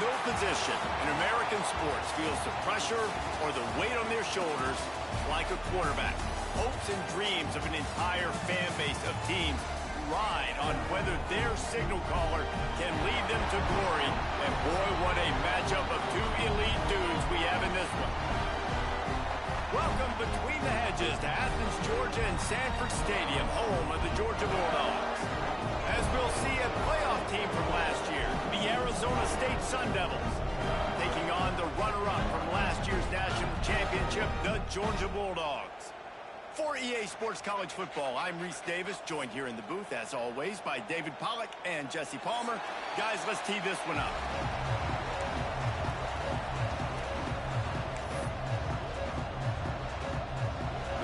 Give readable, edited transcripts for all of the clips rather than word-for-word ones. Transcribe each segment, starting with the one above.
No position in American sports feels the pressure or the weight on their shoulders like a quarterback. Hopes and dreams of an entire fan base of teams ride on whether their signal caller can lead them to glory. And boy, what a matchup of two elite dudes we have in this one. Welcome between the hedges to Athens, Georgia and Sanford Stadium, home of the Georgia Bulldogs. As we'll see, a playoff team from last year, the Arizona State Sun Devils, taking on the runner-up from last year's national championship, the Georgia Bulldogs. For EA Sports College Football, I'm Reese Davis, joined here in the booth, as always, by David Pollack and Jesse Palmer. Guys, let's tee this one up.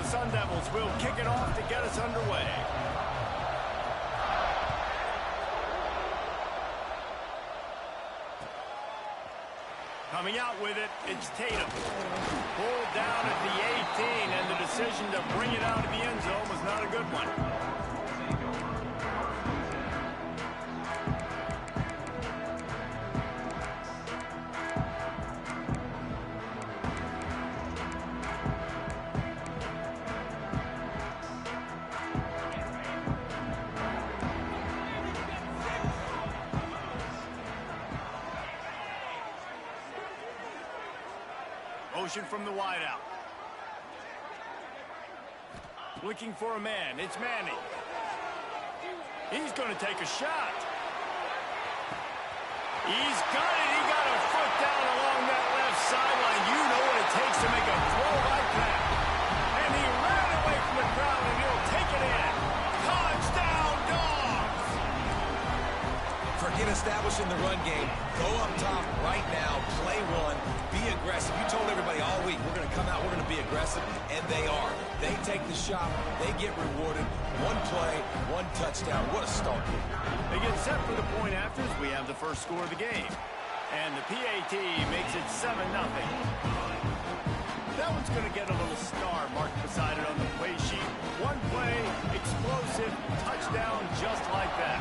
The Sun Devils will kick it off to get us underway. Coming out with it, it's Tatum. Pulled down at the 18, and the decision to bring it out of the end zone was not a good one. Motion from the wideout. Looking for a man. It's Manning. He's going to take a shot. He's got it. He got a foot down along that left sideline. You know what it takes to make a throw like that. And he ran away from the crowd, and he'll take it in. Touchdown, Dogs! Forget establishing the run game. Go up top right now. Play one. Be aggressive. You told everybody all week, we're going to come out, we're going to be aggressive, and they are. They take the shot. They get rewarded. One play, one touchdown. What a start. They get set for the point after as we have the first score of the game. And the PAT makes it 7-0. That one's going to get a little star marked beside it on the play sheet. One play, explosive, touchdown just like that.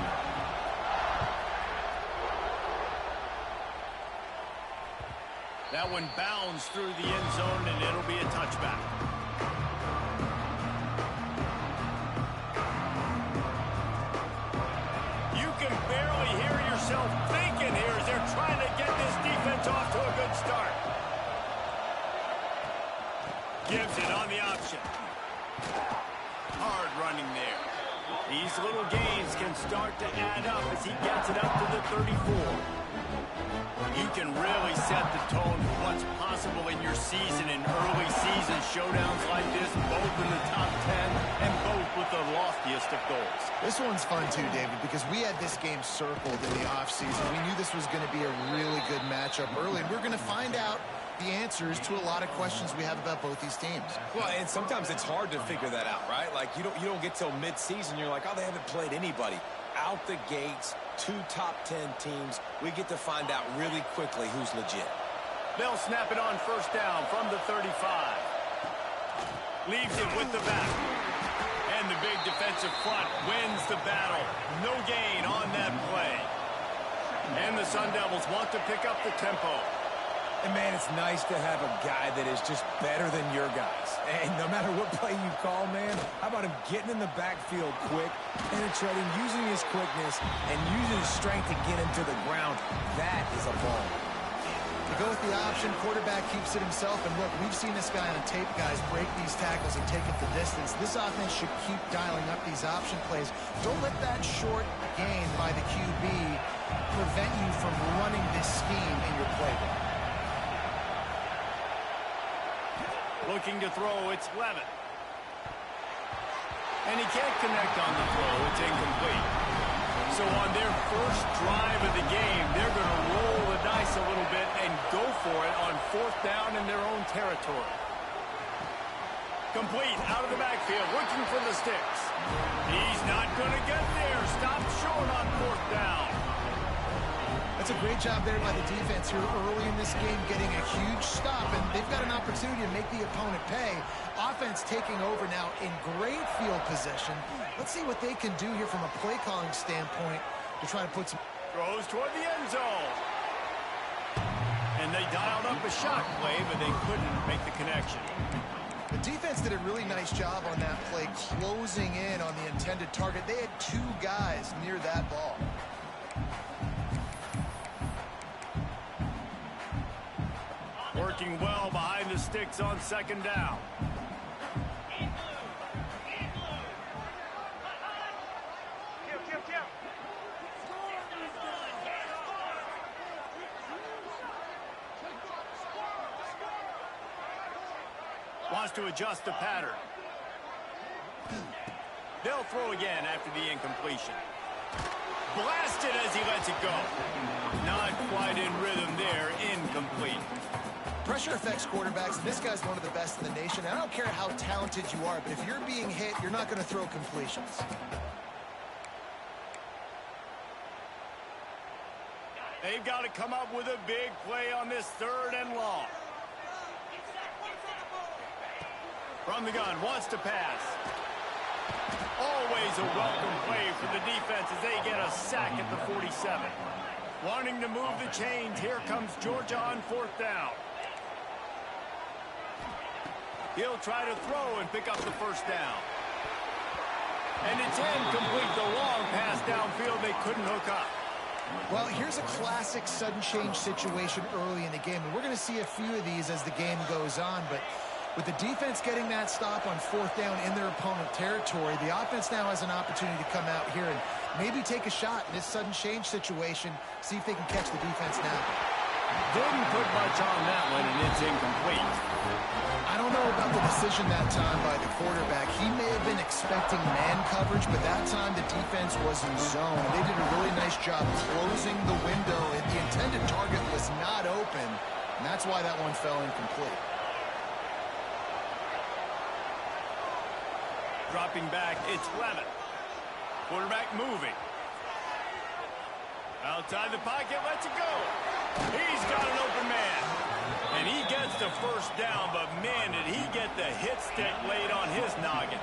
That one bounds through the end zone, and it'll be a touchback. You can barely hear yourself thinking here as they're trying to get this defense off to a good start. Gives it on the option. Hard running there. These little gains can start to add up as he gets it up to the 34. You can really set the tone for what's possible in your season in early season showdowns like this, both in the top 10 and both with the loftiest of goals. This one's fun too, David, because we had this game circled in the offseason. We knew this was going to be a really good matchup early, and we're going to find out the answers to a lot of questions we have about both these teams. Well, and sometimes it's hard to figure that out, right? Like, you don't get till mid-season, you're like, oh, they haven't played anybody. Out the gates, 2 top 10 teams. We get to find out really quickly who's legit. They'll snap it on first down from the 35. Leaves it with the back. And the big defensive front wins the battle. No gain on that play. And the Sun Devils want to pick up the tempo. And, man, it's nice to have a guy that is just better than your guys. And no matter what play you call, man, how about him getting in the backfield quick, penetrating, using his quickness, and using his strength to get him to the ground? That is a ball. To go with the option, quarterback keeps it himself. And, look, we've seen this guy on tape, guys, break these tackles and take it the distance. This offense should keep dialing up these option plays. Don't let that short gain by the QB prevent you from running this scheme in your playbook. Looking to throw, it's Levitt. And he can't connect on the throw. It's incomplete. So on their first drive of the game, they're going to roll the dice a little bit and go for it on fourth down in their own territory. Complete out of the backfield, looking for the sticks. He's not going to get there. Stopped short on fourth down. That's a great job there by the defense here early in this game, getting a huge stop, and they've got an opportunity to make the opponent pay. Offense taking over now in great field position. Let's see what they can do here from a play calling standpoint to try to put some... Throws toward the end zone. they dialed up a shot play, but they couldn't make the connection. The defense did a really nice job on that play, closing in on the intended target. They had two guys near that ball. Working well behind the sticks on second down. Wants to adjust the pattern. They'll throw again after the incompletion. Blasted as he lets it go. Not quite in rhythm there. Incomplete. Pressure affects quarterbacks, and this guy's one of the best in the nation. I don't care how talented you are, but if you're being hit, you're not going to throw completions. They've got to come up with a big play on this 3rd and long. From the gun, wants to pass. Always a welcome play for the defense as they get a sack at the 47. Wanting to move the chains, here comes Georgia on 4th down. He'll try to throw and pick up the 1st down. And it's incomplete. The long pass downfield, they couldn't hook up. Well, here's a classic sudden change situation early in the game. And we're going to see a few of these as the game goes on, but with the defense getting that stop on 4th down in their opponent territory, the offense now has an opportunity to come out here and maybe take a shot in this sudden change situation, see if they can catch the defense now. Didn't put much on that one, and it's incomplete. I don't know about the decision that time by the quarterback. He may have been expecting man coverage, but that time the defense was in zone. They did a really nice job closing the window, and the intended target was not open, and that's why that one fell incomplete. Dropping back, it's Levitt. Quarterback moving. Outside the pocket, lets it go. He's got an open man. And he gets the 1st down, but man, did he get the hit stick laid on his noggin.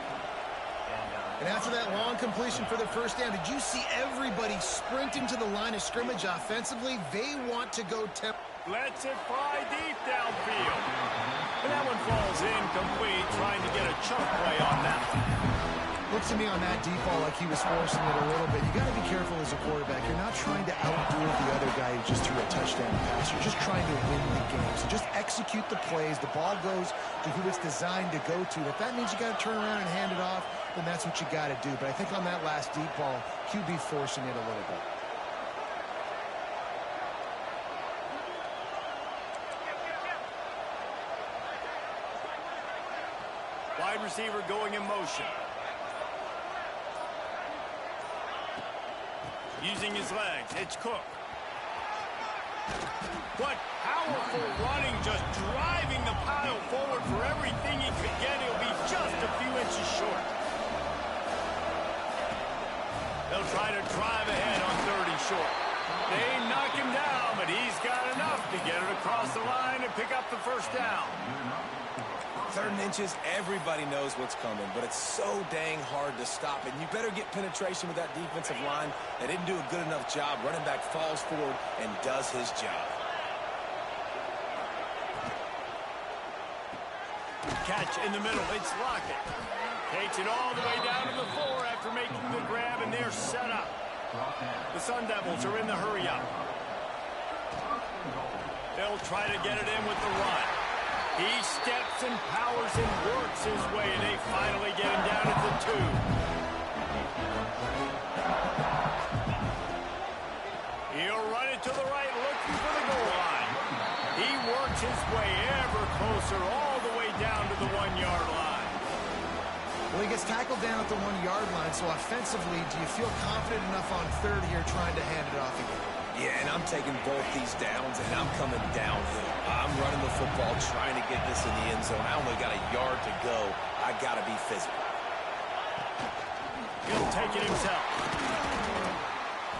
And after that long completion for the 1st down, did you see everybody sprinting to the line of scrimmage offensively? They want to go Lets it fly deep downfield. And that one falls incomplete, trying to get a chunk play on that one. Looks to me on that deep ball like he was forcing it a little bit. You got to be careful as a quarterback. You're not trying to outdo the other guy who just threw a touchdown pass. You're just trying to win the game. So just execute the plays. The ball goes to who it's designed to go to. If that means you got to turn around and hand it off, then that's what you got to do. But I think on that last deep ball, QB forcing it a little bit. Wide receiver going in motion. Using his legs, it's Cook. What powerful running, just driving the pile forward for everything he could get. He'll be just a few inches short. They'll try to drive ahead on 3rd and short. They knock him down, but he's got enough to get it across the line and pick up the 1st down. 3rd and inches, everybody knows what's coming, but it's so dang hard to stop it. You better get penetration with that defensive line. They didn't do a good enough job. Running back falls forward and does his job. Catch in the middle, it's Lockett. Takes it all the way down to the 4 after making the grab, and they're set up. The Sun Devils are in the hurry-up. They'll try to get it in with the run. He steps and powers and works his way, and they finally get him down at the 2. He'll run it to the right, looking for the goal line. He works his way ever closer, all the way down to the 1-yard line. Well, he gets tackled down at the 1-yard line, so offensively, do you feel confident enough on 3rd here trying to hand it off again? Yeah, and I'm taking both these downs, and I'm coming downhill. I'm running the football, trying to get this in the end zone. I only got a yard to go. I got to be physical. He'll take it himself.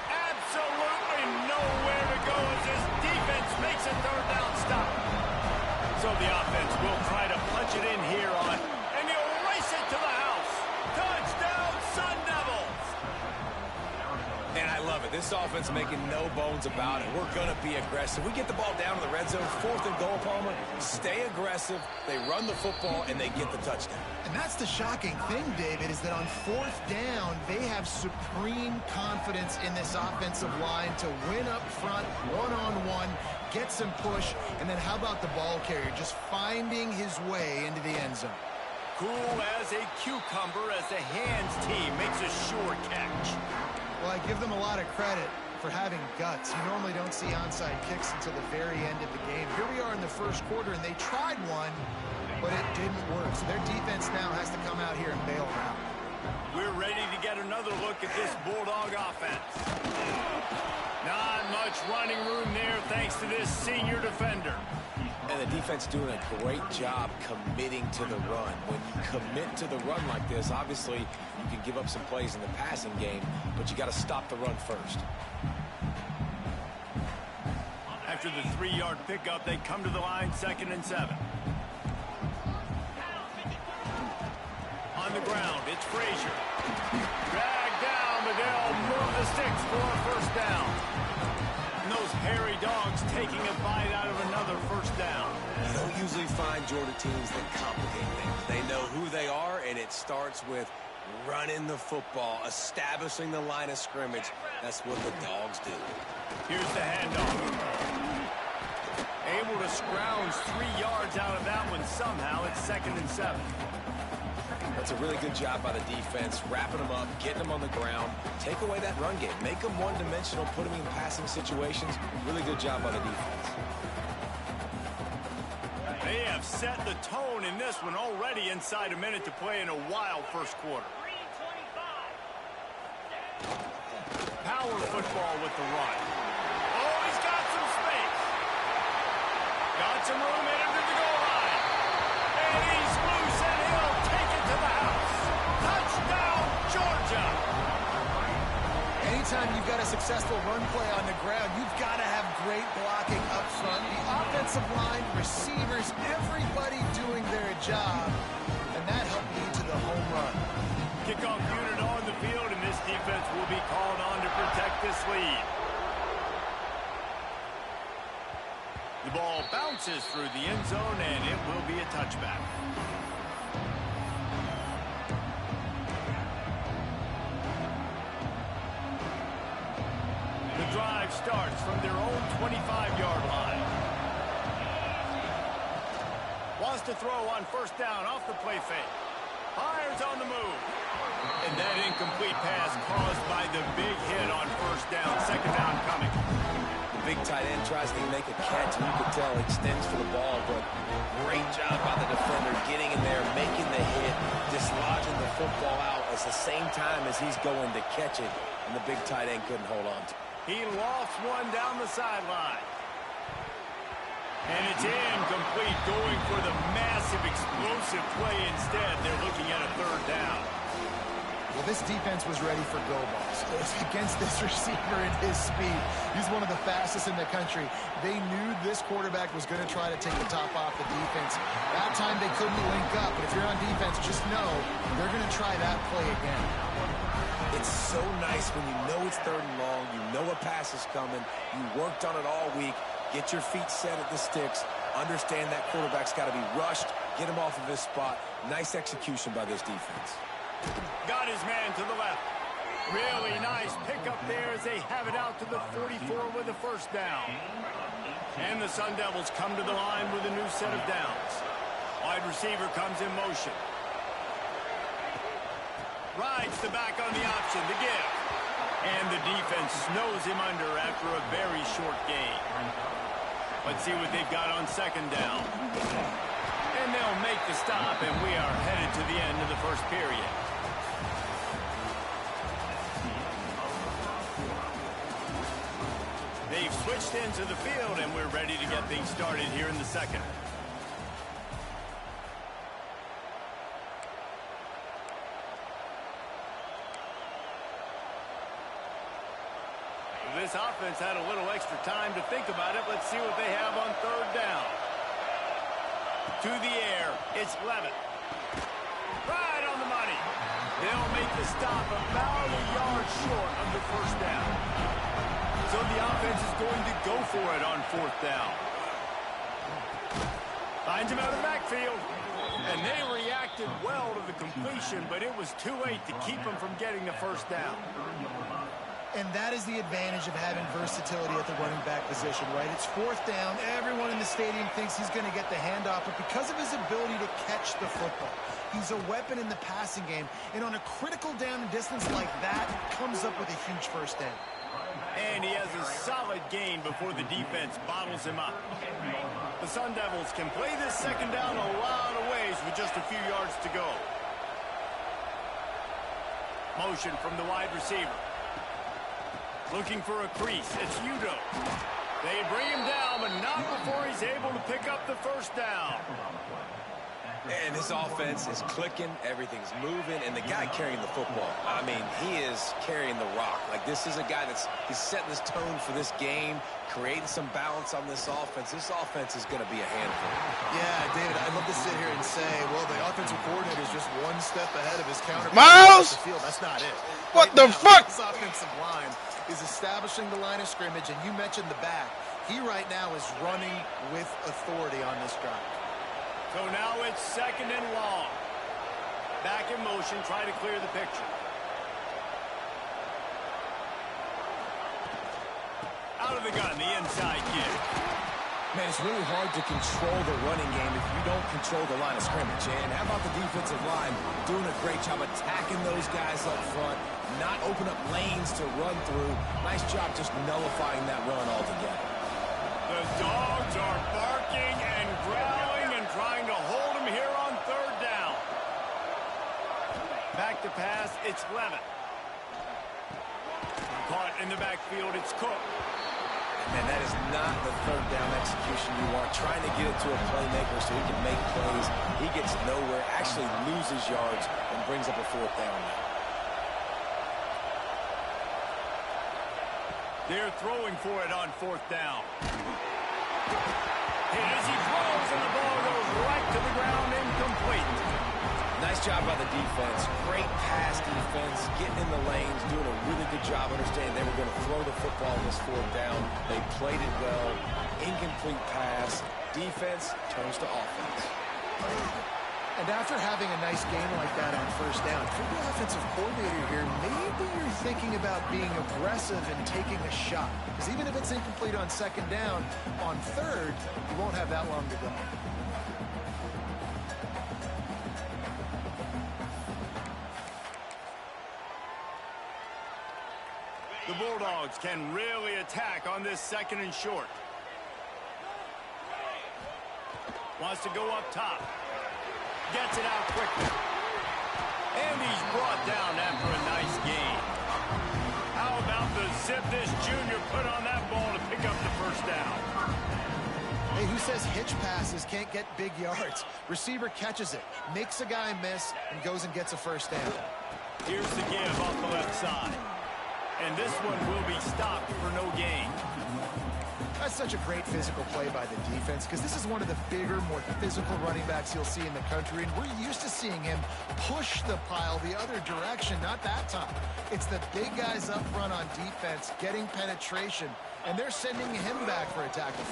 Absolutely nowhere to go as his defense makes a 3rd down stop. So the offense will try to punch it in here on, and he'll race it to the house. Touchdown, Sun Devils! And I love it. This offense making no bones about it. We're going to be aggressive. We get the ball down to the red zone, 4th and goal, Palmer. Stay aggressive. They run the football, and they get the touchdown. And that's the shocking thing, David, is that on 4th down, they have supreme confidence in this offensive line to win up front, one-on-one, get some push, and then how about the ball carrier just finding his way into the end zone? Cool as a cucumber as the hands team makes a sure catch. Well, I give them a lot of credit for having guts. You normally don't see onside kicks until the very end of the game. Here we are in the first quarter, and they tried one, but it didn't work. So their defense now has to come out here and bail them out. We're ready to get another look at this Bulldog offense. Not much running room there thanks to this senior defender. And the defense doing a great job committing to the run. When you commit to the run like this, obviously you can give up some plays in the passing game, but you got to stop the run first. After the 3-yard pickup, they come to the line, 2nd and 7. On the ground, it's Frazier. Dragged down, but they'll move the sticks for a first down. And those hairy dogs taking a bite out of another first down. You don't usually find Georgia teams that complicate things. They know who they are, and it starts with running the football, establishing the line of scrimmage. That's what the dogs do. Here's the handoff. Able to scrounge 3 yards out of that one somehow. It's 2nd and 7. That's a really good job by the defense, wrapping them up, getting them on the ground. Take away that run game. Make them one-dimensional, put them in passing situations. Really good job by the defense. They have set the tone in this one already inside a minute to play in a wild first quarter. Power football with the run. Oh, he's got some space. Got some room in him to the goal line. And he's loose, and he'll take it to the house. Touchdown, Georgia. Anytime you've got a successful run play on the ground, you've got to have great blocking up front. The offensive line, receivers, everybody doing their job, and that helped lead to the home run. Kickoff unit on the field, and this defense will be called on to protect this lead. The ball bounces through the end zone, and it will be a touchback. The drive starts from their own 25-yard line. Wants to throw on first down off the play fake. Fires on the move. And that incomplete pass caused by the big hit on first down. 2nd down coming. The big tight end tries to make a catch, and you can tell he extends for the ball, but great job by the defender getting in there, making the hit, dislodging the football out at the same time as he's going to catch it, and the big tight end couldn't hold on to it. He lofts one down the sideline. And it's incomplete, going for the massive explosive play instead. They're looking at a 3rd down. Well, this defense was ready for go balls. Against this receiver and his speed, he's one of the fastest in the country. They knew this quarterback was going to try to take the top off the defense. That time they couldn't link up, but if you're on defense, just know they're going to try that play again. It's so nice when you know it's 3rd and long, you know a pass is coming, you worked on it all week, get your feet set at the sticks, understand that quarterback's got to be rushed, get him off of his spot. Nice execution by this defense. Got his man to the left. Really nice pickup there as they have it out to the 44 with a first down. And the Sun Devils come to the line with a new set of downs. Wide receiver comes in motion. Rides the back on the option to give. And the defense snows him under after a very short gain. Let's see what they've got on 2nd down. And they'll make the stop, and we are headed to the end of the first period. They've switched into the field, and we're ready to get things started here in the 2nd. This offense had a little extra time to think about it. Let's see what they have on 3rd down. To the air, it's Levitt. Right on the money. They'll make the stop about a yard short of the first down. So the offense is going to go for it on fourth down. Finds him out of the backfield. And they reacted well to the completion, but it was too late to keep them from getting the first down. And that is the advantage of having versatility at the running back position, right? It's fourth down. Everyone in the stadium thinks he's going to get the handoff, but because of his ability to catch the football, he's a weapon in the passing game. And on a critical down and distance like that, comes up with a huge first down. And he has a solid gain before the defense bottles him up. The Sun Devils can play this second down a lot of ways with just a few yards to go. Motion from the wide receiver. Looking for a crease. It's Udo. They bring him down, but not before he's able to pick up the first down. And this offense is clicking, everything's moving, and the guy carrying the football, I mean, he is carrying the rock. Like, this is a guy he's setting this tone for this game, creating some balance on this offense. This offense is going to be a handful. Yeah, David, I'd love to sit here and say, well, the offensive coordinator is just one step ahead of his counterpart. Myles! That's not it. What the fuck? This offensive line is establishing the line of scrimmage, and you mentioned the back. He right now is running with authority on this drive. So now it's second and long. Back in motion, try to clear the picture. Out of the gun, the inside kick. Man, it's really hard to control the running game if you don't control the line of scrimmage. And how about the defensive line doing a great job attacking those guys up front, not open up lanes to run through. Nice job just nullifying that run altogether. The dogs are barking and growling and trying to hold him here on third down. Back to pass, it's Levin. Caught in the backfield, it's Cook. Man, that is not the third down execution you want. Trying to get it to a playmaker so he can make plays. He gets nowhere, actually loses yards, and brings up a fourth down now. They're throwing for it on fourth down. Hit as he throws, and the ball goes right to the ground, incomplete. Nice job by the defense. Great pass defense, getting in the lanes, doing a really good job understanding they were going to throw the football on this fourth down. They played it well. Incomplete pass. Defense turns to offense. And after having a nice game like that on first down, if you're the offensive coordinator here, maybe you're thinking about being aggressive and taking a shot. Because even if it's incomplete on second down, on third, you won't have that long to go. The Bulldogs can really attack on this second and short. Wants to go up top. Gets it out quickly. And he's brought down after a nice gain. How about the zip this junior put on that ball to pick up the first down? Hey, who says hitch passes can't get big yards? Receiver catches it, makes a guy miss, and goes and gets a first down. Here's the give off the left side. And this one will be stopped for no gain. That's such a great physical play by the defense because this is one of the bigger, more physical running backs you'll see in the country, and we're used to seeing him push the pile the other direction. Not that time. It's the big guys up front on defense getting penetration, and they're sending him back for a tackle.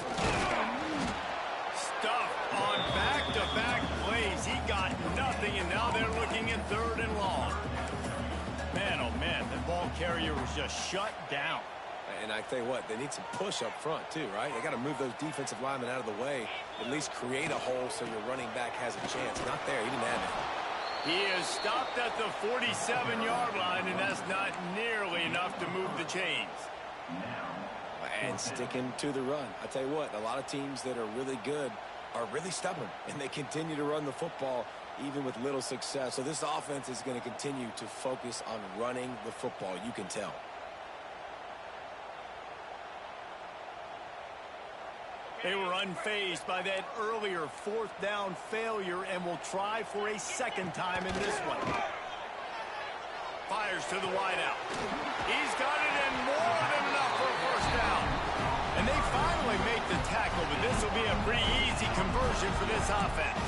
Stuff on back-to-back plays. He got nothing, and now they're looking at third and long. Man, oh man, the ball carrier was just shut down. And I tell you what, they need some push up front too, right? They got to move those defensive linemen out of the way, at least create a hole so your running back has a chance. Not there. He didn't have it. He is stopped at the 47-yard line, and that's not nearly enough to move the chains. And sticking to the run. I tell you what, a lot of teams that are really good are really stubborn, and they continue to run the football even with little success. So this offense is going to continue to focus on running the football. You can tell. They were unfazed by that earlier fourth down failure and will try for a second time in this one. Fires to the wideout. He's got it in more than enough for a first down. And they finally make the tackle, but this will be a pretty easy conversion for this offense.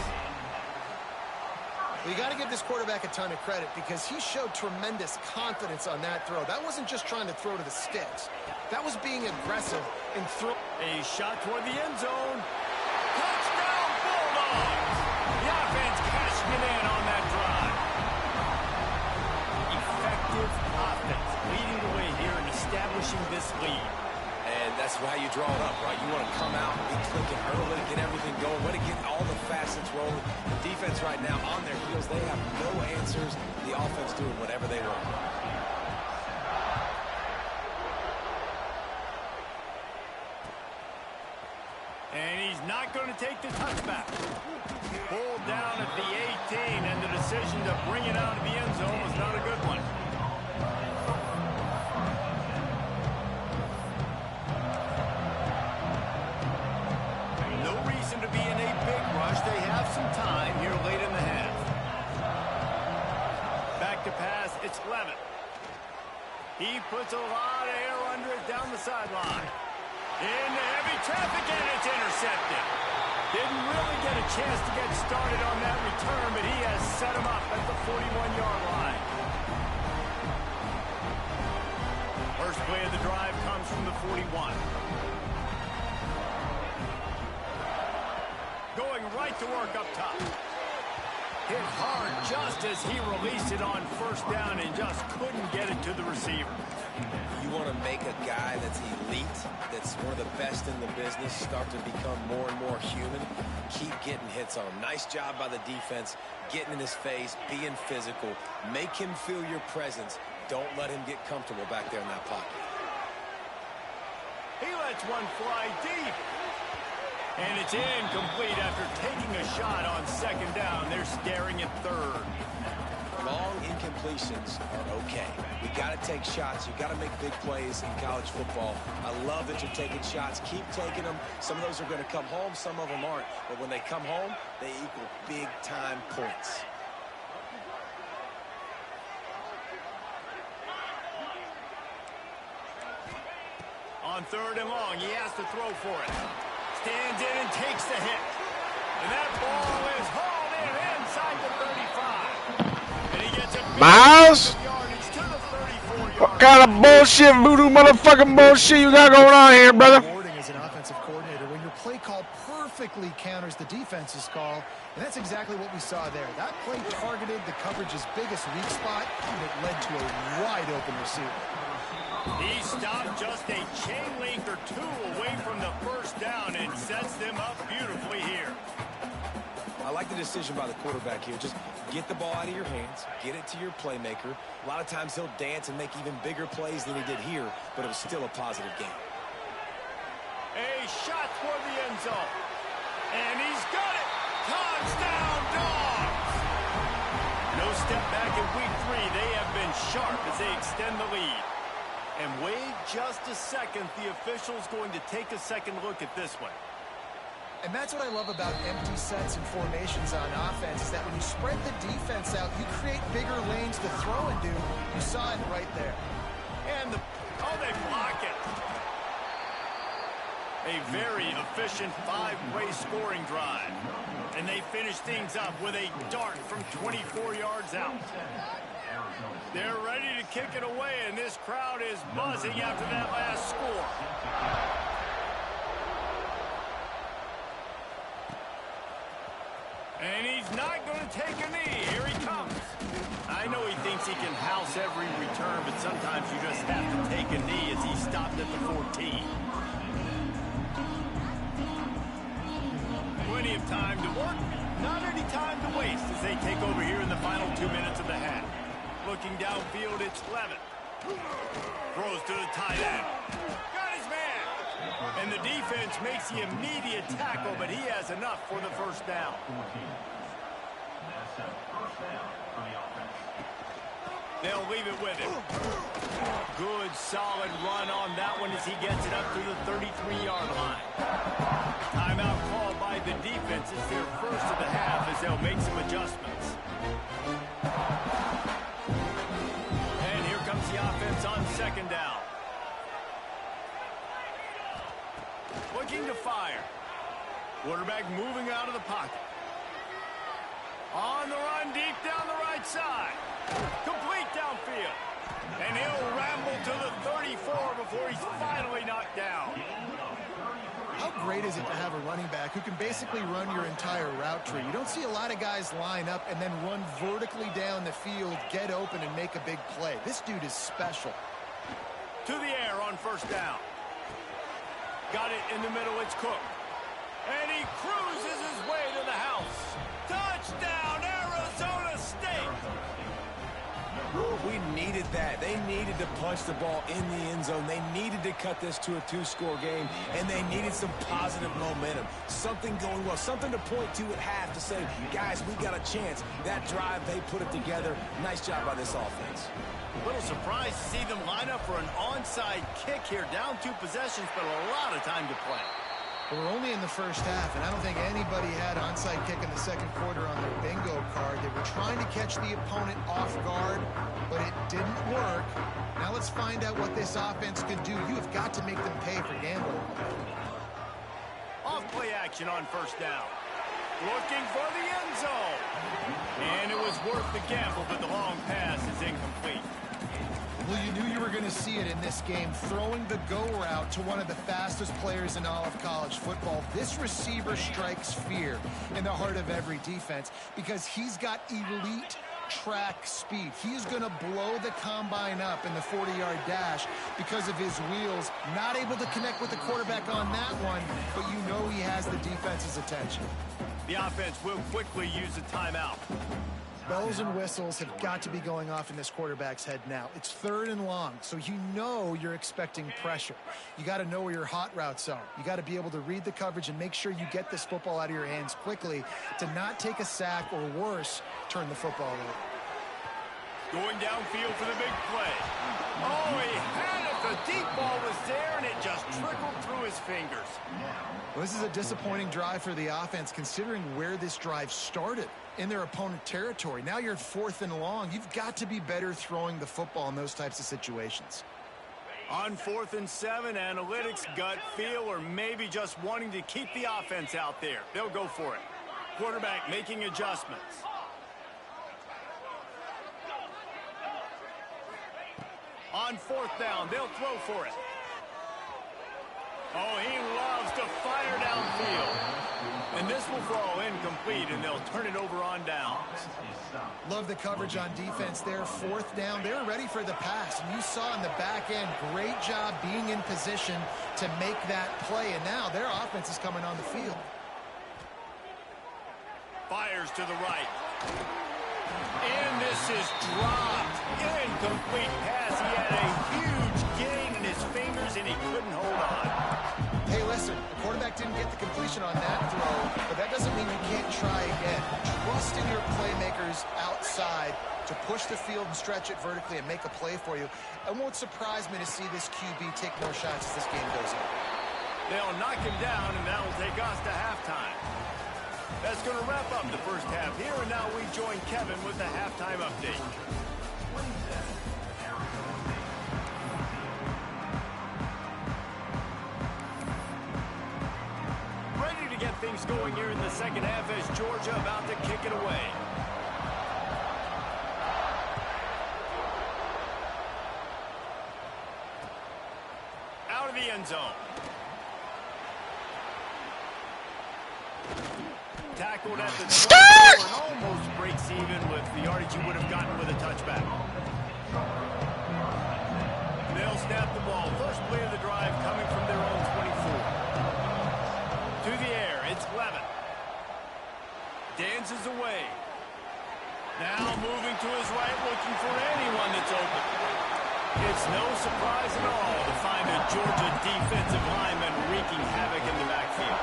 Well, you got to give this quarterback a ton of credit because he showed tremendous confidence on that throw. That wasn't just trying to throw to the sticks. That was being aggressive and throw. A shot toward the end zone. Touchdown, Bulldogs! The offense cashing it in on that drive. Effective offense leading the way here and establishing this lead. And that's why you draw it up, right? You want to come out, be clicking early, get everything going, want to get all the facets rolling. The defense right now on their heels, they have no answers. The offense doing whatever they want. And he's not going to take the touchback. Pulled down at the 18, and the decision to bring it out of the end zone was not a good one. No reason to be in a big rush. They have some time here late in the half. Back to pass, it's Levin. He puts a lot of air under it down the sideline. Into heavy traffic, and it's intercepted. Didn't really get a chance to get started on that return, but he has set him up at the 41-yard line. First play of the drive comes from the 41. Going right to work up top. Hit hard just as he released it on first down and just couldn't get it to the receiver. You want to make a guy that's elite, that's one of the best in the business, start to become more and more human. Keep getting hits on him. Nice job by the defense, getting in his face, being physical. Make him feel your presence. Don't let him get comfortable back there in that pocket. He lets one fly deep. And it's incomplete after taking a shot on second down. They're staring at third. Long incompletions are okay. We got to take shots. You got to make big plays in college football. I love that you're taking shots. Keep taking them. Some of those are going to come home. Some of them aren't. But when they come home, they equal big-time points. On third and long, he has to throw for it. Stands in and takes the hit. And that ball is hauled in inside the 35. And he gets a Myles? yardage to the 34-yard. What kind of bullshit, voodoo motherfucking bullshit you got going on here, brother? As an offensive coordinator, when your play call perfectly counters the defense's call, and that's exactly what we saw there. That play targeted the coverage's biggest weak spot, and it led to a wide-open receiver. He stopped just a chain link or two away from the first down and sets them up beautifully here. I like the decision by the quarterback here. Just get the ball out of your hands, get it to your playmaker. A lot of times he'll dance and make even bigger plays than he did here, but it was still a positive game. A shot for the end zone. And he's got it. Touchdown, Dogs! No step back in week 3. They have been sharp as they extend the lead. And wait just a second. The official's going to take a second look at this one. And that's what I love about empty sets and formations on offense, is that when you spread the defense out, you create bigger lanes to throw into. You saw it right there. And they block it. A very efficient 5-play scoring drive. And they finish things up with a dart from 24 yards out. They're ready to kick it away, and this crowd is buzzing after that last score. And he's not going to take a knee. Here he comes. I know he thinks he can house every return, but sometimes you just have to take a knee as he stopped at the 14. Plenty of time to work, not any time to waste as they take over here in the final 2 minutes of the half. Looking downfield, it's Levin. Throws to the tight end. Got his man. And the defense makes the immediate tackle, but he has enough for the first down. They'll leave it with him. Good, solid run on that one as he gets it up to the 33-yard line. Timeout called by the defense. It's their first of the half as they'll make some adjustments. And here comes the offense on second down. Looking to fire. Quarterback moving out of the pocket. On the run, deep down the right side. Complete downfield. And he'll ramble to the 34 before he's finally knocked down. How great is it to have a running back who can basically run your entire route tree? You don't see a lot of guys line up and then run vertically down the field, get open, and make a big play. This dude is special. To the air on first down. Got it in the middle, it's Cook. And he cruises his way to the house. Touchdown, Arizona State! We needed that. They needed to punch the ball in the end zone. They needed to cut this to a two-score game, and they needed some positive momentum. Something going well, something to point to at half to say, guys, we got a chance. That drive, they put it together. Nice job by this offense. A little surprised to see them line up for an onside kick here. Down 2 possessions, but a lot of time to play. We're only in the first half, and I don't think anybody had onside kick in the second quarter on their bingo card. They were trying to catch the opponent off guard, but it didn't work. Now let's find out what this offense could do. You have got to make them pay for gambling. Off play action on first down. Looking for the end zone. And it was worth the gamble, but the long pass is incomplete. Well, you knew you were going to see it in this game, throwing the go route to one of the fastest players in all of college football. This receiver strikes fear in the heart of every defense because he's got elite track speed. He's going to blow the combine up in the 40-yard dash because of his wheels. Not able to connect with the quarterback on that one, but you know he has the defense's attention. The offense will quickly use a timeout. Bells and whistles have got to be going off in this quarterback's head now. It's 3rd and long, so you know you're expecting pressure. You got to know where your hot routes are. You got to be able to read the coverage and make sure you get this football out of your hands quickly to not take a sack or worse, turn the football over. Going downfield for the big play. Oh, he had it. The deep ball was there, and it just trickled through his fingers. Well, this is a disappointing drive for the offense, considering where this drive started in their opponent territory. Now you're at 4th and long. You've got to be better throwing the football in those types of situations. On 4th and 7, analytics, gut feel, or maybe just wanting to keep the offense out there. They'll go for it. Quarterback making adjustments. On 4th down, they'll throw for it. Oh, he loves to fire downfield. And this will fall incomplete, and they'll turn it over on downs. Love the coverage on defense there. 4th down, they're ready for the pass. And you saw in the back end, great job being in position to make that play. And now their offense is coming on the field. Fires to the right. And this is dropped. Incomplete pass. He had a huge gain in his fingers, and he couldn't hold on. Hey, listen, the quarterback didn't get the completion on that throw, but that doesn't mean you can't try again. Trust in your playmakers outside to push the field and stretch it vertically and make a play for you. It won't surprise me to see this QB take no shots as this game goes on. They'll knock him down, and that will take us to halftime. That's going to wrap up the first half here, and now we join Kevin with the halftime update. Ready to get things going here in the second half as Georgia about to kick it away. Out of the end zone. Tackled at the 24 and almost breaks even with the yardage you would have gotten with a touchback. They'll snap the ball. First play of the drive coming from their own 24. To the air, it's Levin. Dances away. Now moving to his right, looking for anyone that's open. It's no surprise at all to find a Georgia defensive lineman wreaking havoc in the backfield.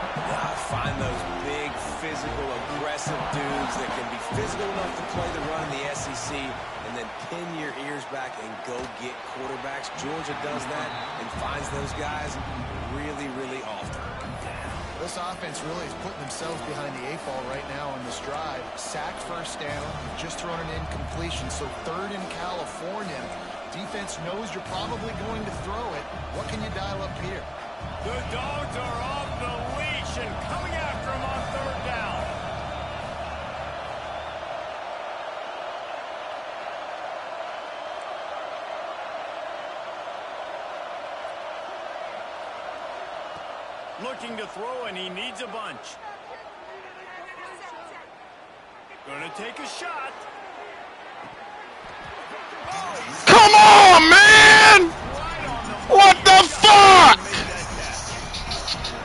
Find those big, physical, aggressive dudes that can be physical enough to play the run in the SEC and then pin your ears back and go get quarterbacks. Georgia does that and finds those guys really, really often. This offense really is putting themselves behind the 8 ball right now on this drive. Sacked first down, just thrown an incompletion, so 3rd in California. Defense knows you're probably going to throw it. What can you dial up here? The Dogs are off the leash and coming after him on 3rd down. looking to throw, and he needs a bunch. Gonna take a shot. Come on, man! What the fuck?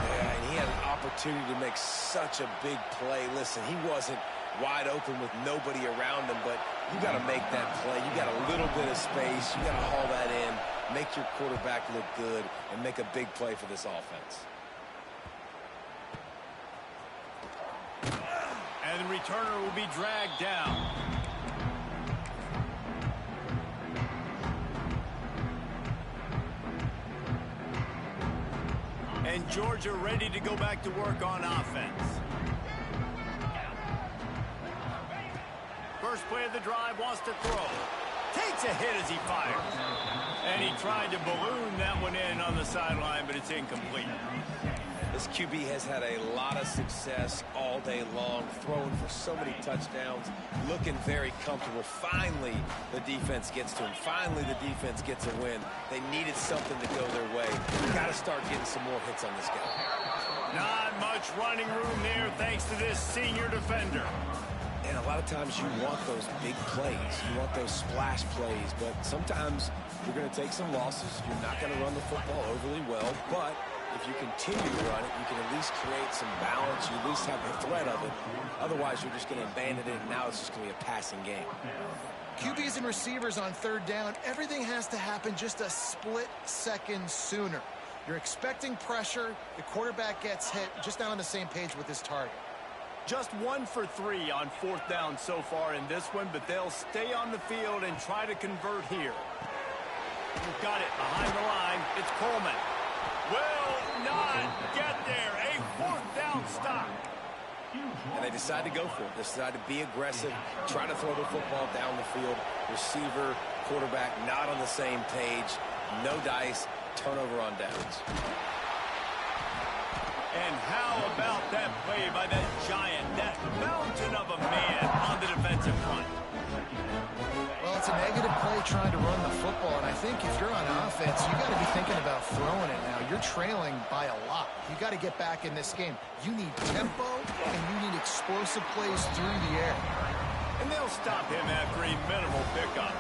Yeah, and he had an opportunity to make such a big play. Listen, he wasn't wide open with nobody around him, but you got to make that play. You got a little bit of space. You got to haul that in, make your quarterback look good, and make a big play for this offense. And the returner will be dragged down. And Georgia ready to go back to work on offense. First play of the drive, wants to throw. Takes a hit as he fires. And he tried to balloon that one in on the sideline, but it's incomplete. This QB has had a lot of success all day long, throwing for so many touchdowns, looking very comfortable. Finally, the defense gets to him. Finally, the defense gets a win. They needed something to go their way. Got to start getting some more hits on this guy. Not much running room there thanks to this senior defender. And a lot of times you want those big plays. You want those splash plays, but sometimes you're going to take some losses. You're not going to run the football overly well, but if you continue to run it, you can at least create some balance. You at least have the threat of it. Otherwise, you're just going to abandon it, and now it's just going to be a passing game. QBs and receivers on third down, everything has to happen just a split second sooner. You're expecting pressure. The quarterback gets hit, just not on the same page with his target. Just 1 for 3 on fourth down so far in this one, but they'll stay on the field and try to convert here. Got it behind the line. It's Coleman. Will not get there. A fourth down stop. And they decide to go for it. They decide to be aggressive, try to throw the football down the field. Receiver, quarterback, not on the same page. No dice. Turnover on downs. And how about that play by that giant, that mountain of a man on the defensive front? Well, it's a negative play trying to run the football, and I think if you're on offense, you got to be thinking about throwing it now. You're trailing by a lot. You got to get back in this game. You need tempo, and you need explosive plays through the air. And they'll stop him after a minimal pickup.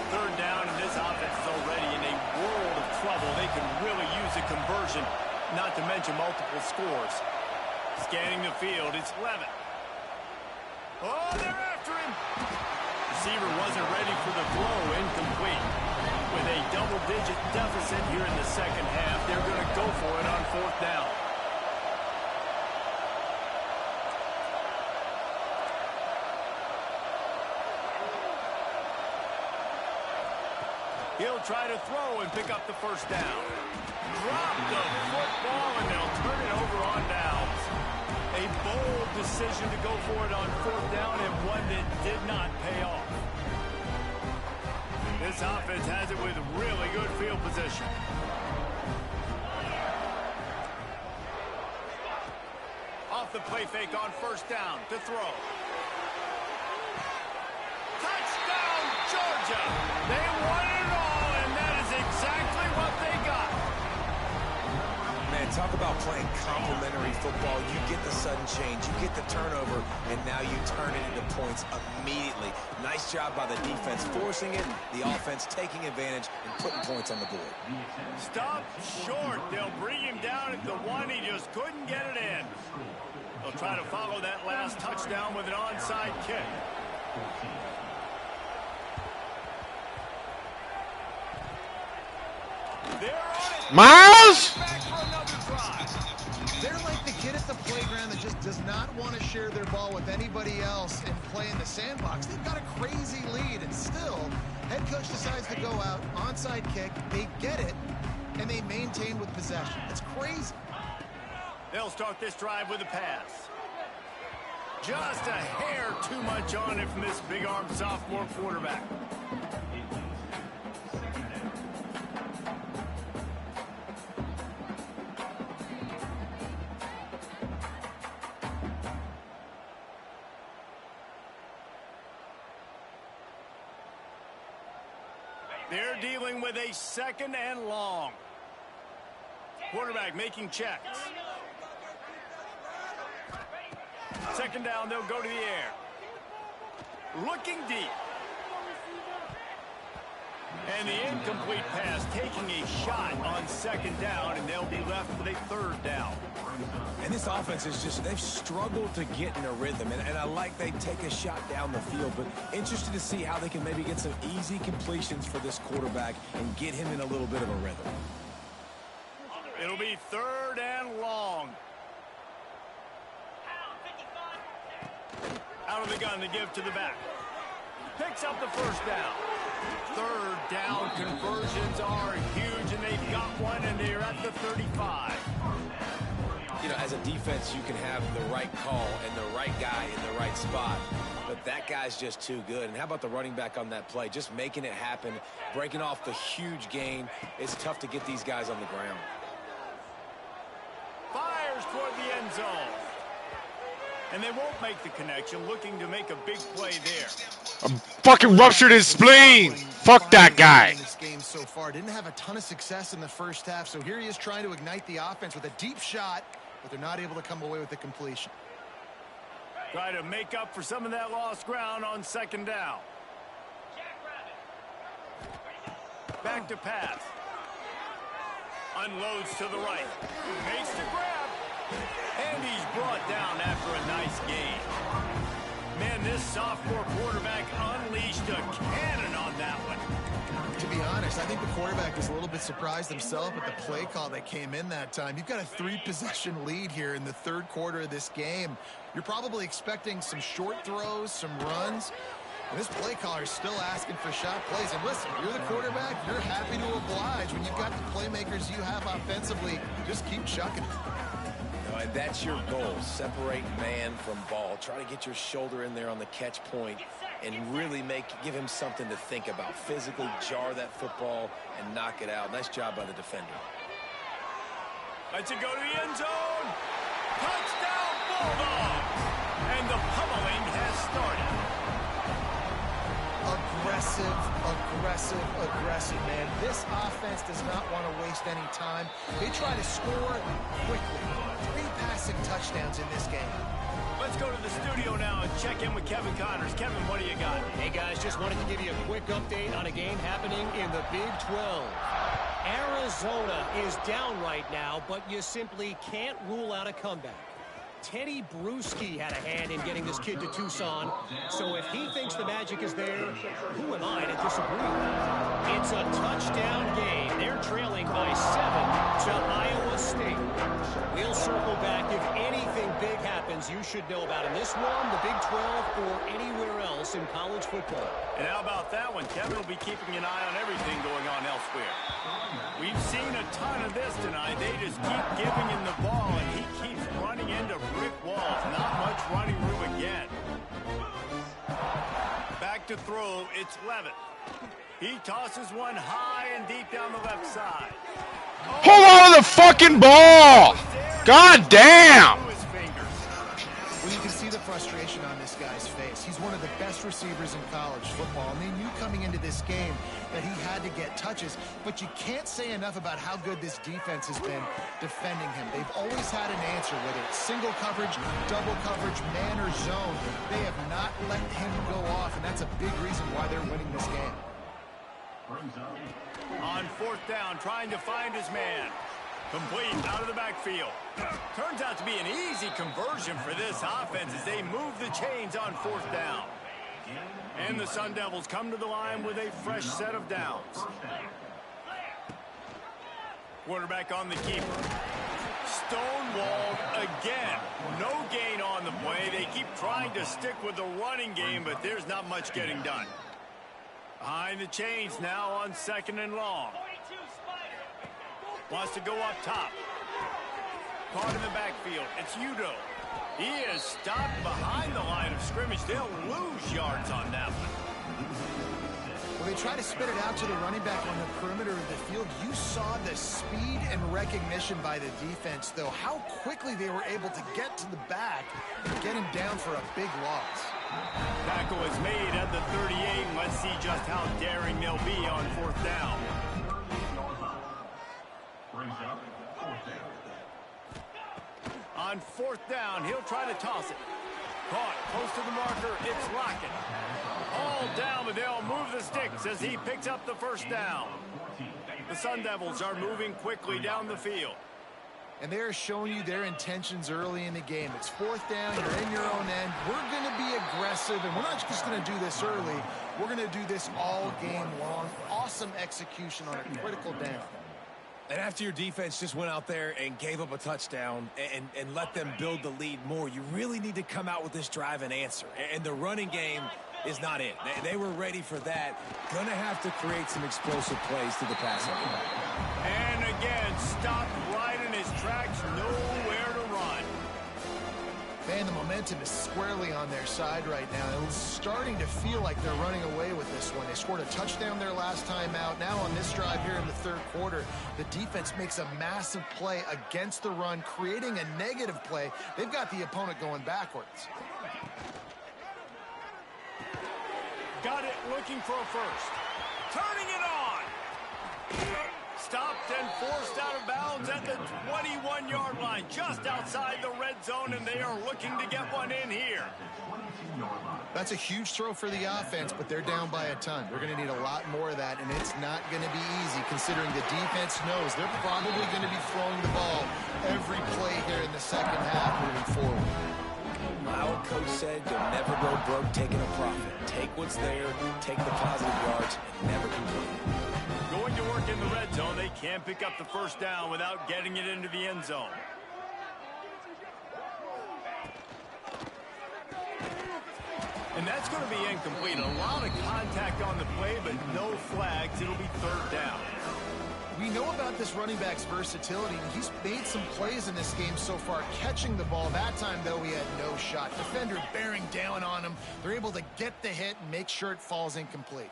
Third down, and this offense is already in a world of trouble. They can really use a conversion, not to mention multiple scores. Scanning the field, it's Levitt. Oh, they're after him. Receiver wasn't ready for the throw, incomplete. With a double-digit deficit here in the second half, they're going to go for it on fourth down. He'll try to throw and pick up the first down. Drop the football, and they'll turn it over on downs. A bold decision to go for it on fourth down, and one that did not pay off. This offense has it with really good field position. Off the play fake on first down to throw. Touchdown, Georgia! They won it all, and that is exactly what they got. Man, talk about playing complementary football. You get the sudden change, you get the turnover, and now you turn it into points immediately. Nice job by the defense forcing it, the offense taking advantage and putting points on the board. Stop short. They'll bring him down at the one. He just couldn't get it in. They'll try to follow that last touchdown with an onside kick. Myles? They're like the kid at the playground that just does not want to share their ball with anybody else and play in the sandbox. They've got a crazy lead, and still, head coach decides to go out, onside kick, they get it, and they maintain with possession. It's crazy. They'll start this drive with a pass. Just a hair too much on it from this big-armed sophomore quarterback. They're dealing with a second and long. Quarterback making checks. Second down, they'll go to the air. Looking deep. And the incomplete pass taking a shot on second down, and they'll be left with a third down. And this offense is just, they've struggled to get in a rhythm. And I like they take a shot down the field, but interested to see how they can maybe get some easy completions for this quarterback and get him in a little bit of a rhythm. It'll be third and long. Out of the gun to give to the back. Picks up the first down. Third down conversions are huge, and they've got one, and they're at the 35. You know, as a defense, you can have the right call and the right guy in the right spot, but that guy's just too good. And how about the running back on that play? Just making it happen, breaking off the huge gain. It's tough to get these guys on the ground. Fires toward the end zone. And they won't make the connection, looking to make a big play there. Fucking ruptured his spleen. Fuck that guy. In this game so far, didn't have a ton of success in the first half, so here he is trying to ignite the offense with a deep shot, but they're not able to come away with the completion. Try to make up for some of that lost ground on second down. Back to pass. Unloads to the right. Makes the grab. And he's brought down after a nice gain. Man, this sophomore quarterback unleashed a cannon on that one. To be honest, I think the quarterback was a little bit surprised himself at the play call that came in that time. You've got a 3-possession lead here in the third quarter of this game. You're probably expecting some short throws, some runs. And this play caller is still asking for shot plays. And listen, you're the quarterback. You're happy to oblige. When you've got the playmakers you have offensively, just keep chucking it. And that's your goal. Separate man from ball. Try to get your shoulder in there on the catch point and really give him something to think about. Physically jar that football and knock it out. Nice job by the defender. Lets it go to the end zone. Touchdown, Bulldogs! And the pummeling has started. Aggressive, man. This offense does not want to waste any time. They try to score quickly. 3 passing touchdowns in this game. Let's go to the studio now and check in with Kevin Connors. Kevin, what do you got? Hey, guys, just wanted to give you a quick update on a game happening in the Big 12. Arizona is down right now, but you simply can't rule out a comeback. Teddy Bruschi had a hand in getting this kid to Tucson, so if he thinks the magic is there, who am I to disagree? It's a touchdown game. They're trailing by 7 to Iowa State. We'll circle back. If anything big happens, you should know about in this one, the Big 12, or anywhere else in college football. And how about that one? Kevin will be keeping an eye on everything going on elsewhere. We've seen a ton of this tonight. They just keep giving him the ball, and he keeps running into brick walls. Not much running room again. Back to throw. It's Levitt. He tosses one high and deep down the left side. Hold on to the fucking ball. God damn. Well, you can see the frustration on this guy's face. He's one of the best receivers in college football, and they knew coming into this game that he had to get touches, but you can't say enough about how good this defense has been defending him. They've always had an answer, whether it's single coverage, double coverage, man or zone. They have not let him go off, and that's a big reason why they're winning this game. On fourth down, trying to find his man. Complete out of the backfield. Turns out to be an easy conversion for this offense as they move the chains on fourth down. And the Sun Devils come to the line with a fresh set of downs. Quarterback on the keeper. Stonewalled again. No gain on the play. They keep trying to stick with the running game, but there's not much getting done. Behind the chains now on second and long. Wants to go up top. Caught in the backfield. It's Udo. He is stopped behind the line of scrimmage. They'll lose yards on that one. Well, they try to spit it out to the running back on the perimeter of the field. You saw the speed and recognition by the defense, though. How quickly they were able to get to the back and get him down for a big loss. Tackle is made at the 38. Let's see just how daring they'll be on fourth down. On fourth down, he'll try to toss it. Caught close to the marker. It's Lockett. All down, but they'll move the sticks as he picks up the first down. The Sun Devils are moving quickly down the field. And they're showing you their intentions early in the game. It's fourth down, you're in your own end. We're going to be aggressive, and we're not just going to do this early. We're going to do this all game long. Awesome execution on a critical down. And after your defense just went out there and gave up a touchdown and let them build the lead more, you really need to come out with this drive and answer. And the running game is not it. They were ready for that. Gonna have to create some explosive plays to the passing game. And again, stopped right in his tracks, nowhere to run. Man, the momentum is squarely on their side right now. It's starting to feel like they're running away with this one. They scored a touchdown their last time out. Now on this drive here in the third quarter, the defense makes a massive play against the run, creating a negative play. They've got the opponent going backwards. Got it, looking for a first. Turning it on. Stopped and forced out of bounds at the 21-yard line, just outside the red zone, and they are looking to get one in here. That's a huge throw for the offense, but they're down by a ton. They're going to need a lot more of that, and it's not going to be easy considering the defense knows they're probably going to be throwing the ball every play here in the second half moving forward. Our coach said you'll never go broke taking a profit. Take what's there, take the positive yards, and never complain. Going to work in the red zone, they can't pick up the first down without getting it into the end zone. And that's going to be incomplete. A lot of contact on the play, but no flags. It'll be third down. We know about this running back's versatility, and he's made some plays in this game so far, catching the ball. That time, though, he had no shot. Defender bearing down on him. They're able to get the hit and make sure it falls incomplete.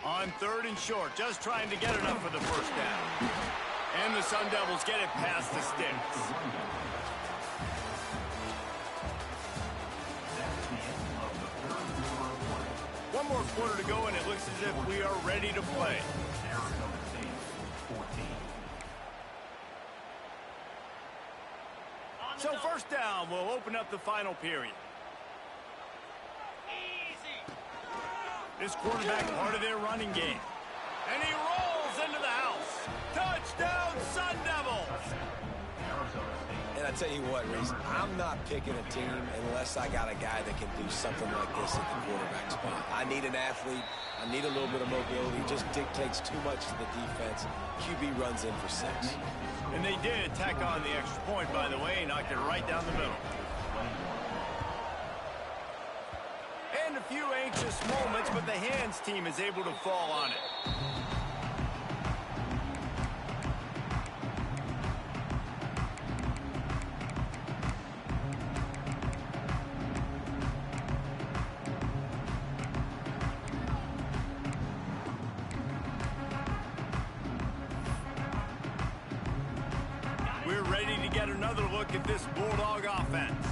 On third and short, just trying to get enough for the first down. And the Sun Devils get it past the sticks. One more quarter to go, and it looks as if we are ready to play. So first down will open up the final period. This quarterback part of their running game. And he rolls into the house. Touchdown, Sun Devils! And I tell you what, Reese, I'm not picking a team unless I got a guy that can do something like this at the quarterback spot. I need an athlete. I need a little bit of mobility. He just dictates too much to the defense. QB runs in for 6. And they did tack on the extra point, by the way, knocked it right down the middle. And a few anxious moments, but the hands team is able to fall on it. We're ready to get another look at this Bulldog offense.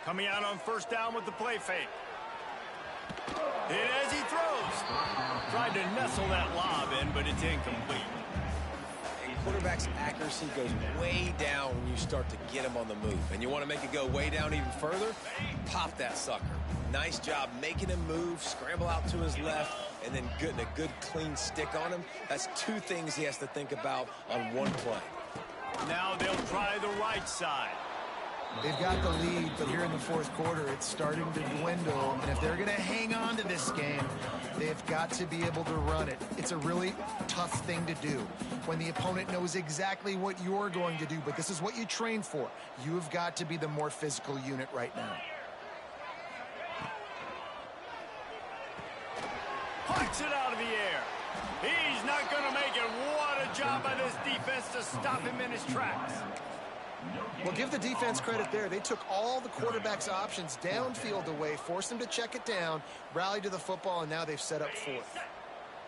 Coming out on first down with the play fake. And as he throws, tried to nestle that lob in, but it's incomplete. Quarterback's accuracy goes way down when you start to get him on the move. And you want to make it go way down even further? Pop that sucker. Nice job making him move, scramble out to his left, and then getting a good clean stick on him. That's 2 things he has to think about on one play. Now they'll try the right side. They've got the lead, but here in the fourth quarter, it's starting to dwindle. And if they're going to hang on to this game, they've got to be able to run it. It's a really tough thing to do when the opponent knows exactly what you're going to do, but this is what you train for. You've got to be the more physical unit right now. Puts it out of the air. He's not going to make it. What a job by this defense to stop him in his tracks. Well, give the defense credit there. They took all the quarterback's options downfield away, forced him to check it down, rallied to the football, and now they've set up fourth.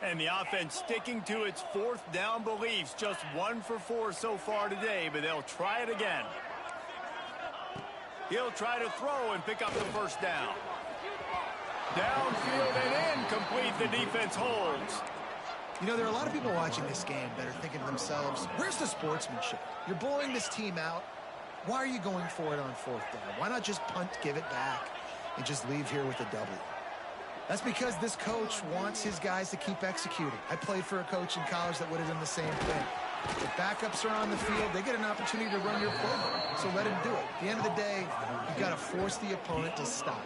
And the offense sticking to its fourth down beliefs. Just 1 for 4 so far today, but they'll try it again. He'll try to throw and pick up the first down. Downfield and incomplete. The defense holds. You know, there are a lot of people watching this game that are thinking to themselves, where's the sportsmanship? You're blowing this team out. Why are you going for it on fourth down? Why not just punt, give it back, and just leave here with a W? That's because this coach wants his guys to keep executing. I played for a coach in college that would have done the same thing. If backups are on the field, they get an opportunity to run your playbook, so let him do it. At the end of the day, you've got to force the opponent to stop.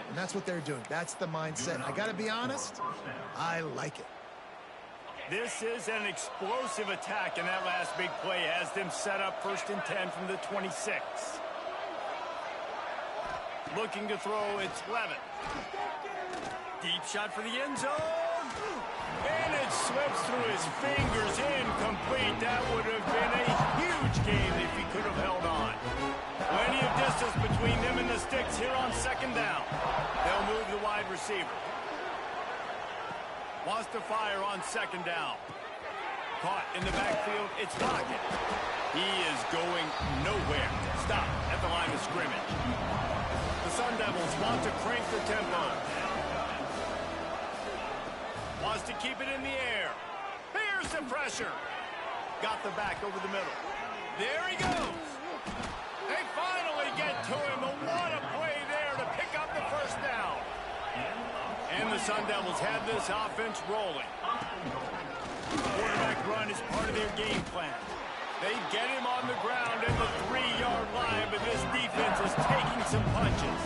And that's what they're doing. That's the mindset. I got to be honest, I like it. This is an explosive attack, and that last big play has them set up 1st and 10 from the 26. Looking to throw, it's Levitt. Deep shot for the end zone. And it slips through his fingers, incomplete. That would have been a huge game if he could have held on. Plenty of distance between them and the sticks here on 2nd down. They'll move the wide receiver. Wants to fire on 2nd down. Caught in the backfield, it's Lockett. He is going nowhere. Stop at the line of scrimmage. The Sun Devils want to crank the tempo. Wants to keep it in the air. Here's the pressure. Got the back over the middle. There he goes. They finally get to him. What a play there to pick up the first down. And the Sun Devils have this offense rolling. Quarterback run is part of their game plan. They get him on the ground at the 3-yard line, but this defense is taking some punches.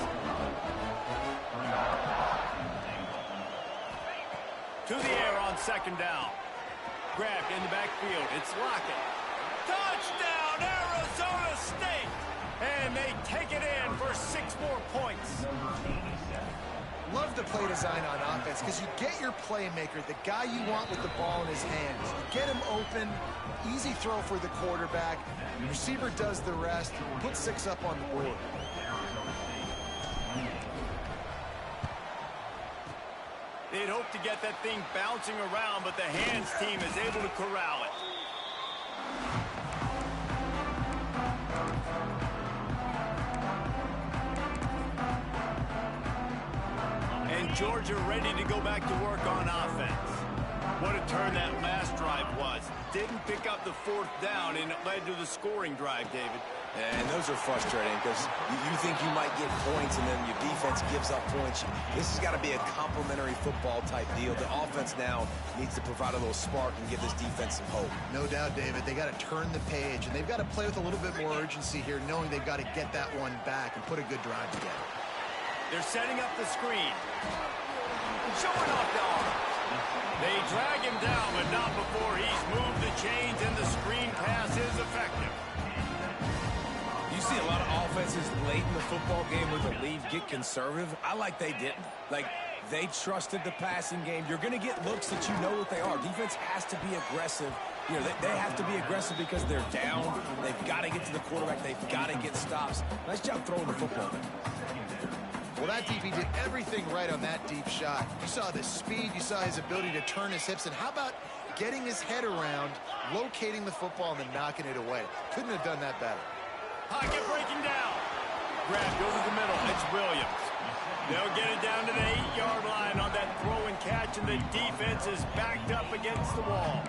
To the air on 2nd down. Grabbed in the backfield. It's Lockett. Touchdown, Arizona State! And they take it in for 6 more points. Love the play design on offense because you get your playmaker, the guy you want with the ball in his hands. You get him open, easy throw for the quarterback. The receiver does the rest. Put 6 up on the board. They'd hope to get that thing bouncing around, but the hands team is able to corral it. And Georgia ready to go back to work on offense. What a turn that last drive was. Didn't pick up the 4th down, and it led to the scoring drive, David. And those are frustrating because you think you might get points and then your defense gives up points. This has got to be a complementary football type deal. The offense now needs to provide a little spark and give this defense some hope. No doubt, David. They got to turn the page, and they've got to play with a little bit more urgency here, knowing they've got to get that one back and put a good drive together. They're setting up the screen. Showing off the arm. They drag him down, but not before he's moved the chains, and the screen pass is effective. You see a lot of offenses late in the football game where the lead get conservative. I like they didn't. Like, they trusted the passing game. You're going to get looks that you know what they are. Defense has to be aggressive. You know, they have to be aggressive because they're down. They've got to get to the quarterback. They've got to get stops. Nice job throwing the football there. Well, that DB did everything right on that deep shot. You saw the speed. You saw his ability to turn his hips. And how about getting his head around, locating the football, and then knocking it away? Couldn't have done that better. Pocket breaking down. Grabbed over the middle. It's Williams. They'll get it down to the 8-yard line on that throw and catch, and the defense is backed up against the wall.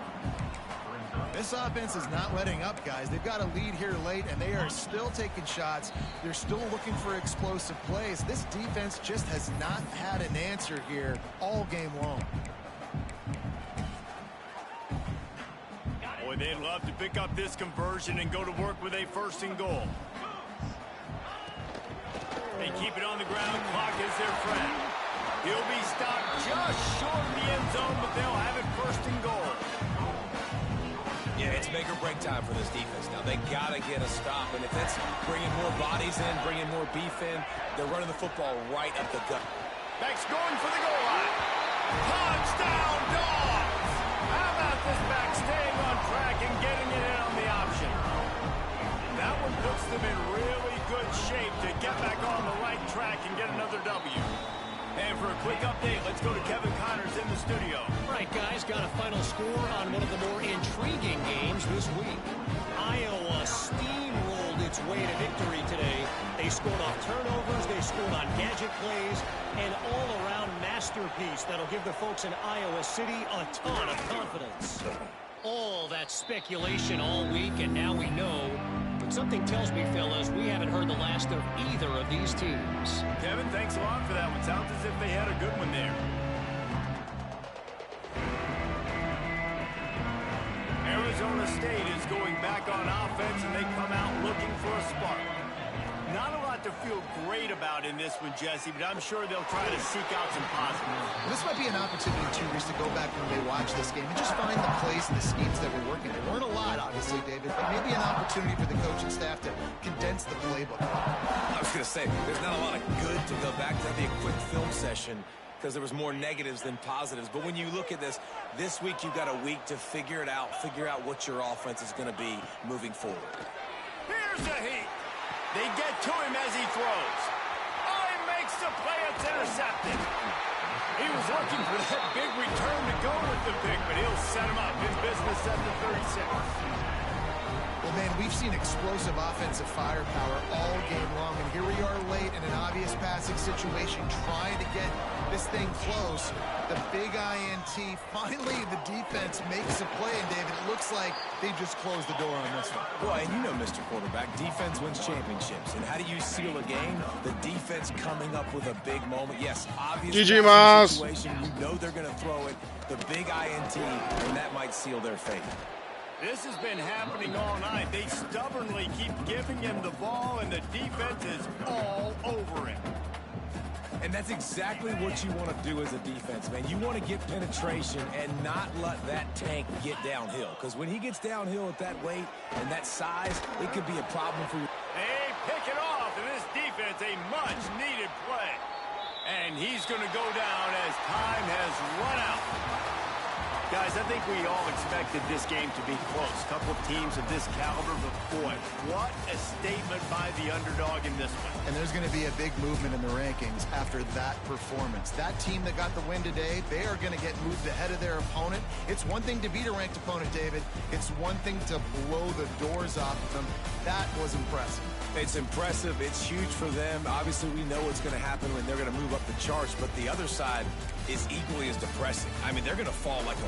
This offense is not letting up, guys. They've got a lead here late, and they are still taking shots. They're still looking for explosive plays. This defense just has not had an answer here all game long. Boy, they'd love to pick up this conversion and go to work with a 1st and goal. They keep it on the ground. Clock is their friend. He'll be stopped just short of the end zone, but they'll have it 1st and goal. Yeah, it's make or break time for this defense. Now, they got to get a stop, and if it's bringing more bodies in, bringing more beef in, they're running the football right up the gut. Back's going for the goal line. Touchdown, Dogs! How about this back staying on track and getting it in on the option? That one puts them in really good shape to get back on the right track and get another W. And for a quick update, let's go to Kevin Connors in the studio. Right, guys. games this week. Iowa steamrolled its way to victory today. They scored off turnovers, they scored on gadget plays, an all-around masterpiece that'll give the folks in Iowa City a ton of confidence. All that speculation all week, and now we know. But something tells me, fellas, we haven't heard the last of either of these teams. Kevin, thanks a lot for that one. Sounds as if they had a good one there. Arizona State is going back on offense, and they come out looking for a spark. Not a lot to feel great about in this one, Jesse, but I'm sure they'll try to seek out some positives. This might be an opportunity, too, Reese, to go back when they watch this game and just find the plays and the schemes that were working. There weren't a lot, obviously, David, but maybe an opportunity for the coaching staff to condense the playbook. I was going to say, there's not a lot of good to go back to. That'd be a quick film session because there was more negatives than positives. But when you look at this week you've got a week to figure it out, figure out what your offense is going to be moving forward. Here's the heat. They get to him as he throws. Oh, he makes the play. It's intercepted. He was looking for that big return to go with the pick, but he'll set him up in business at the 36. Well, man, we've seen explosive offensive firepower all game long, and here we are late in an obvious passing situation trying to get this thing close. The big INT. Finally, the defense makes a play, and David, it looks like they just closed the door on this one. Boy, and you know, Mr. Quarterback, defense wins championships. And how do you seal a game? The defense coming up with a big moment. Yes, obviously, GG, Myles. situation, you know they're going to throw it. The big INT, and that might seal their fate. This has been happening all night. They stubbornly keep giving him the ball, and the defense is all over it. And that's exactly what you want to do as a defense, man. You want to get penetration and not let that tank get downhill. Because when he gets downhill at that weight and that size, it could be a problem for you. They pick it off, and this defense, a much-needed play. And he's going to go down as time has run out. Guys, I think we all expected this game to be close. Couple teams of this caliber, but boy, what a statement by the underdog in this one. And there's going to be a big movement in the rankings after that performance. That team that got the win today, they are going to get moved ahead of their opponent. It's one thing to beat a ranked opponent, David. It's one thing to blow the doors off of them. That was impressive. It's impressive. It's huge for them. Obviously, we know what's going to happen when they're going to move up the charts, but the other side is equally as depressing. I mean, they're going to fall like a